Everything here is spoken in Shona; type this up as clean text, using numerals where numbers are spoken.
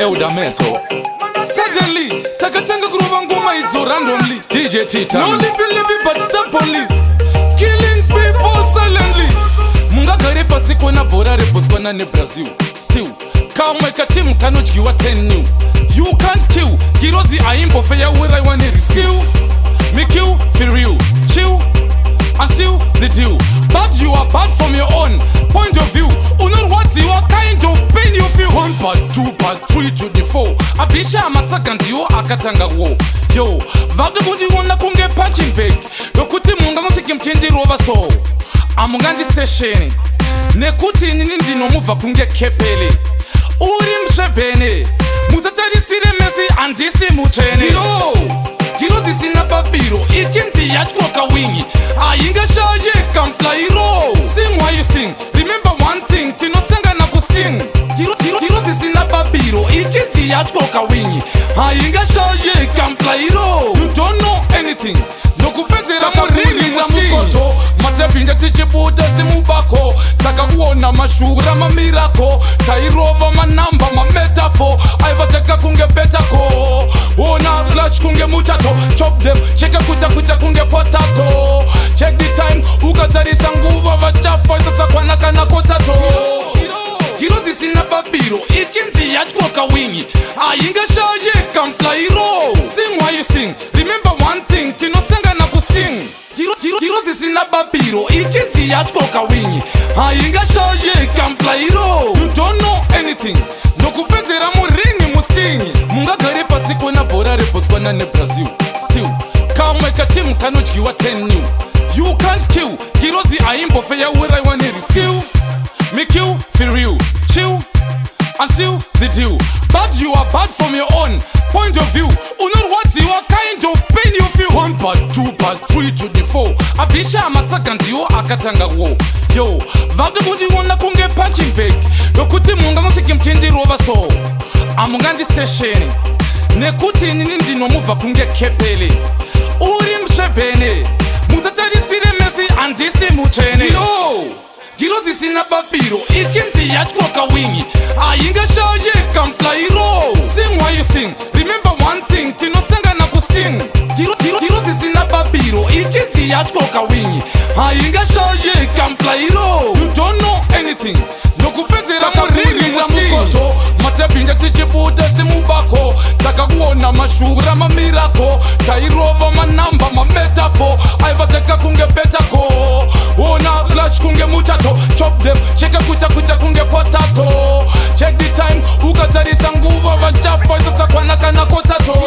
Elder Metal. Suddenly, takatanga groove ngoma idzo randomly. DJ Tita. No lippy but stubbornly. Killing people silently. Mungagare pasi kona bora reboswana ne Brazil. Still, kamwe katimu kanodyiwa 10 new. You can't kill. Girozi aimbo feya where I want it. Still, me kill for real. Chill and seal the deal. But you are bad from your own point of view. Unor what you are kind of pain you feel. 1 part 2 part 3 to the 4. Abisha amataka ndiyo akatanga wo. Yo, vade budi wona kunge punching bag. Yokuti munga musiki mchindi roba so. Amungandi session. Nekuti nini ndino muva kunge kepele. Uri mshebene. Muzatari sire mesi andisi muchene. Yo, Girozi sina papiro. Ichinzi yachkoka wingi. Ainga shaye can fly roll. Sing while you sing. Remember one thing, tino senga na kusing. Girozi sina papiro. Ichinzi yachkoka wingi. Ainga shaye can fly roll. You don't know anything. Nokupenzera muringi na mukoto. Matepinja tichibuda simubako. Takakuona mashura mamirako. Tairova manamba mametaphor. Aivateka kunge betako. Ona clutch kunge mutato. Chop them, cheka kuta kunge potato. Check the time, ukatarisa nguva vachafa. Sasa kwanaka na kotato. Girozi sina papiro, ichinzi yachkoka wingi. Ainga shaye can fly roll. Sing while you sing, remember one thing, tino senga na kusing. Girozi sina papiro, ichinzi yachkoka wingi. Ainga shaye can fly roll. You don't know anything, nokupenzera muringi mustingi. Mungagare pasi kona bora reboswana ne Brazil. Still, kamwe katimu kanodyiwa 10 new. You can't kill, Girozi aimbo feya where I want it. Still, me kill for real. Chill and seal the deal. But you are bad from your own point of view. Unor what you are kind of pain you feel. 1 part 2 part 3 to the 4. Abisha amataka ndiyo akatanga wo. Yo, vade budi wona kunge punching bag. Yokuti munga musiki mchindi roba so. Amungandi session. Nekuti nini ndino muva kunge kepele. Uri mshebene. Muzatari sire mesi andisi muchene. Yo, Girozi sina papiro, ichinzi yachkoka wingi. Ainga shaye can fly roll. Sing while you sing, remember one thing, tino senga na kusing. Girozi sina papiro, ichinzi yachkoka wingi. Ainga shaye can fly roll. You don't know anything, nokupenzera muringi na mukoto. Matepinja tichibuda simubako. Takakuona mashura mamirako. Tairova manamba mametaphor. Aivateka kunge betako. Ona clutch kunge mutato. Chop them, cheka kuta kunge potato. Check the time, ukatarisa nguva vachafa. Sasa kwanaka na kotato.